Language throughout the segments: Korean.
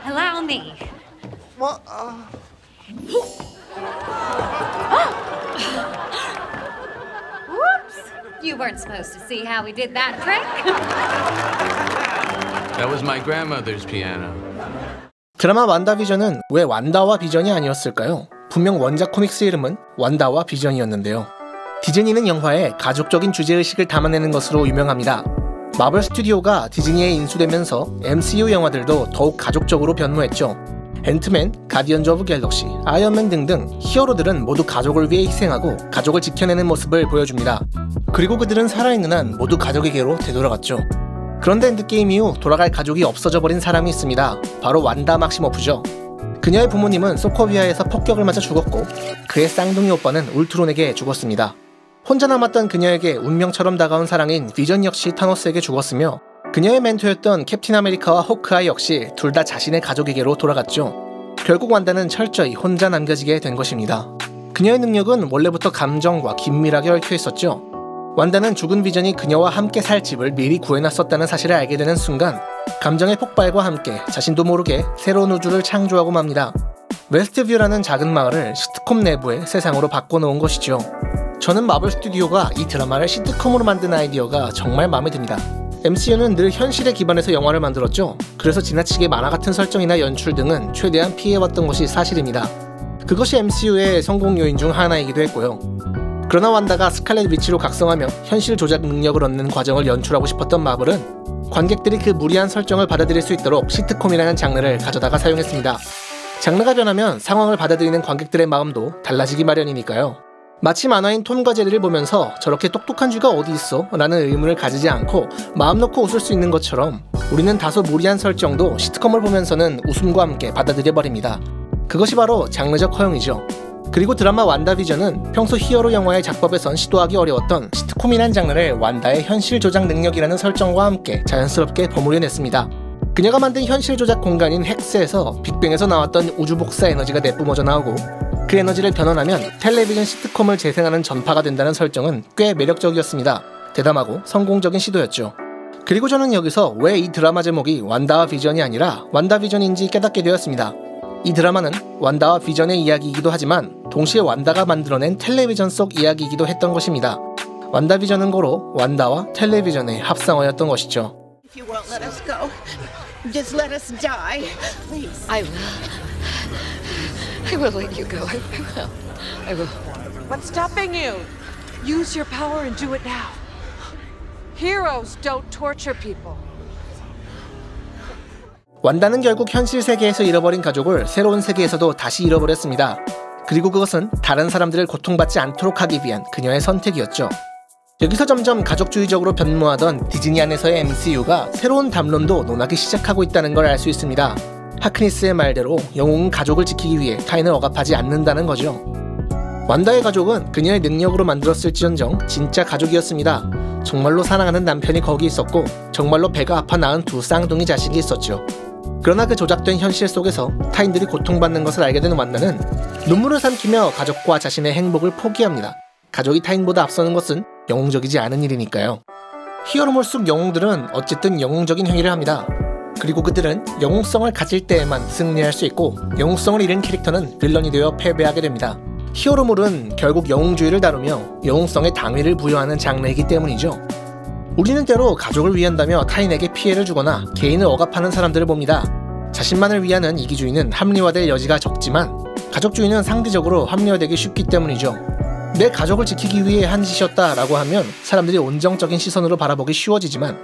Allow me. What? Whoops! You weren't supposed to see how we did that trick. That was my grandmother's piano. 드라마 완다비전은 왜 완다와 비전이 아니었을까요? 분명 원작 코믹스 이름은 완다와 비전이었는데요. 디즈니는 영화에 가족적인 주제의식을 담아내는 것으로 유명합니다. 마블 스튜디오가 디즈니에 인수되면서 MCU 영화들도 더욱 가족적으로 변모했죠. 앤트맨, 가디언즈 오브 갤럭시, 아이언맨 등등 히어로들은 모두 가족을 위해 희생하고 가족을 지켜내는 모습을 보여줍니다. 그리고 그들은 살아있는 한 모두 가족에게로 되돌아갔죠. 그런데 엔드게임 이후 돌아갈 가족이 없어져 버린 사람이 있습니다. 바로 완다 막시모프죠. 그녀의 부모님은 소코비아에서 폭격을 맞아 죽었고 그의 쌍둥이 오빠는 울트론에게 죽었습니다. 혼자 남았던 그녀에게 운명처럼 다가온 사랑인 비전 역시 타노스에게 죽었으며 그녀의 멘토였던 캡틴 아메리카와 호크아이 역시 둘 다 자신의 가족에게로 돌아갔죠. 결국 완다는 철저히 혼자 남겨지게 된 것입니다. 그녀의 능력은 원래부터 감정과 긴밀하게 얽혀 있었죠. 완다는 죽은 비전이 그녀와 함께 살 집을 미리 구해놨었다는 사실을 알게 되는 순간 감정의 폭발과 함께 자신도 모르게 새로운 우주를 창조하고 맙니다. 웨스트뷰라는 작은 마을을 시트콤 내부의 세상으로 바꿔놓은 것이죠. 저는 마블 스튜디오가 이 드라마를 시트콤으로 만든 아이디어가 정말 마음에 듭니다. MCU는 늘 현실에 기반해서 영화를 만들었죠. 그래서 지나치게 만화 같은 설정이나 연출 등은 최대한 피해왔던 것이 사실입니다. 그것이 MCU의 성공 요인 중 하나이기도 했고요. 그러나 완다가 스칼렛 위치로 각성하며 현실 조작 능력을 얻는 과정을 연출하고 싶었던 마블은 관객들이 그 무리한 설정을 받아들일 수 있도록 시트콤이라는 장르를 가져다가 사용했습니다. 장르가 변하면 상황을 받아들이는 관객들의 마음도 달라지기 마련이니까요. 마치 만화인 톰과 제리를 보면서 저렇게 똑똑한 쥐가 어디 있어? 라는 의문을 가지지 않고 마음 놓고 웃을 수 있는 것처럼 우리는 다소 무리한 설정도 시트콤을 보면서는 웃음과 함께 받아들여버립니다. 그것이 바로 장르적 허용이죠. 그리고 드라마 완다비전은 평소 히어로 영화의 작법에선 시도하기 어려웠던 시트콤이란 장르를 완다의 현실 조작 능력이라는 설정과 함께 자연스럽게 버무려냈습니다. 그녀가 만든 현실 조작 공간인 헥스에서 빅뱅에서 나왔던 우주 복사 에너지가 내뿜어져 나오고 그 에너지를 변환하면 텔레비전 시트콤을 재생하는 전파가 된다는 설정은 꽤 매력적이었습니다. 대담하고 성공적인 시도였죠. 그리고 저는 여기서 왜 이 드라마 제목이 완다와 비전이 아니라 완다비전인지 깨닫게 되었습니다. 이 드라마는 완다와 비전의 이야기이기도 하지만 동시에 완다가 만들어낸 텔레비전 속 이야기이기도 했던 것입니다. 완다비전은 고로 완다와 텔레비전의 합성어였던 것이죠. If you won't let us go, just let us die, please. I will let you go. I will. What's stopping you? Use your power and do it now. Heroes don't torture people. 완다는 결국 현실 세계에서 잃어버린 가족을 새로운 세계에서도 다시 잃어버렸습니다. 그리고 그것은 다른 사람들을 고통받지 않도록 하기 위한 그녀의 선택이었죠. 여기서 점점 가족주의적으로 변모하던 디즈니 안에서의 MCU가 새로운 담론도 논하기 시작하고 있다는 걸 알 수 있습니다. 하크니스의 말대로 영웅은 가족을 지키기 위해 타인을 억압하지 않는다는 거죠. 완다의 가족은 그녀의 능력으로 만들었을지언정 진짜 가족이었습니다. 정말로 사랑하는 남편이 거기 있었고 정말로 배가 아파 낳은 두 쌍둥이 자식이 있었죠. 그러나 그 조작된 현실 속에서 타인들이 고통받는 것을 알게 된 완다는 눈물을 삼키며 가족과 자신의 행복을 포기합니다. 가족이 타인보다 앞서는 것은 영웅적이지 않은 일이니까요. 히어로물 속 영웅들은 어쨌든 영웅적인 행위를 합니다. 그리고 그들은 영웅성을 가질 때에만 승리할 수 있고 영웅성을 잃은 캐릭터는 빌런이 되어 패배하게 됩니다. 히어로물은 결국 영웅주의를 다루며 영웅성에 당위를 부여하는 장르이기 때문이죠. 우리는 때로 가족을 위한다며 타인에게 피해를 주거나 개인을 억압하는 사람들을 봅니다. 자신만을 위하는 이기주의는 합리화될 여지가 적지만 가족주의는 상대적으로 합리화되기 쉽기 때문이죠. 내 가족을 지키기 위해 한 짓이었다 라고 하면 사람들이 온정적인 시선으로 바라보기 쉬워지지만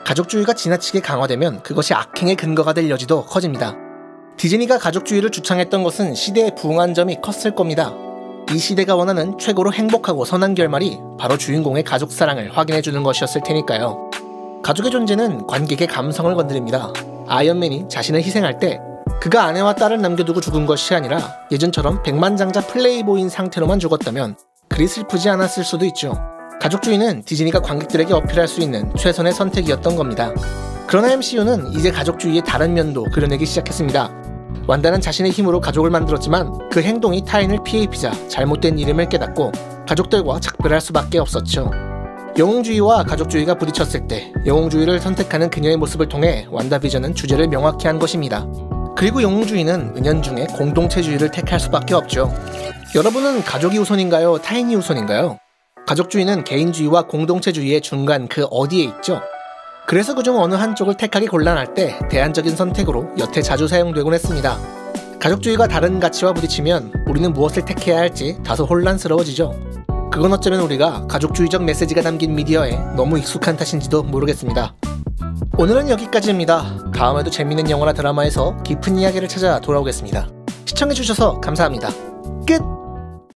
가족주의가 지나치게 강화되면 그것이 악행의 근거가 될 여지도 커집니다. 디즈니가 가족주의를 주창했던 것은 시대에 부응한 점이 컸을 겁니다. 이 시대가 원하는 최고로 행복하고 선한 결말이 바로 주인공의 가족 사랑을 확인해주는 것이었을 테니까요. 가족의 존재는 관객의 감성을 건드립니다. 아이언맨이 자신을 희생할 때 그가 아내와 딸을 남겨두고 죽은 것이 아니라 예전처럼 백만장자 플레이보이인 상태로만 죽었다면 그리 슬프지 않았을 수도 있죠. 가족주의는 디즈니가 관객들에게 어필할 수 있는 최선의 선택이었던 겁니다. 그러나 MCU는 이제 가족주의의 다른 면도 그려내기 시작했습니다. 완다는 자신의 힘으로 가족을 만들었지만 그 행동이 타인을 피해 입히자 잘못된 이름을 깨닫고 가족들과 작별할 수밖에 없었죠. 영웅주의와 가족주의가 부딪혔을 때 영웅주의를 선택하는 그녀의 모습을 통해 완다비전은 주제를 명확히 한 것입니다. 그리고 영웅주의는 은연중에 공동체주의를 택할 수밖에 없죠. 여러분은 가족이 우선인가요? 타인이 우선인가요? 가족주의는 개인주의와 공동체주의의 중간 그 어디에 있죠. 그래서 그중 어느 한쪽을 택하기 곤란할 때 대안적인 선택으로 여태 자주 사용되곤 했습니다. 가족주의가 다른 가치와 부딪히면 우리는 무엇을 택해야 할지 다소 혼란스러워지죠. 그건 어쩌면 우리가 가족주의적 메시지가 담긴 미디어에 너무 익숙한 탓인지도 모르겠습니다. 오늘은 여기까지입니다. 다음에도 재밌는 영화나 드라마에서 깊은 이야기를 찾아 돌아오겠습니다. 시청해주셔서 감사합니다. 끝!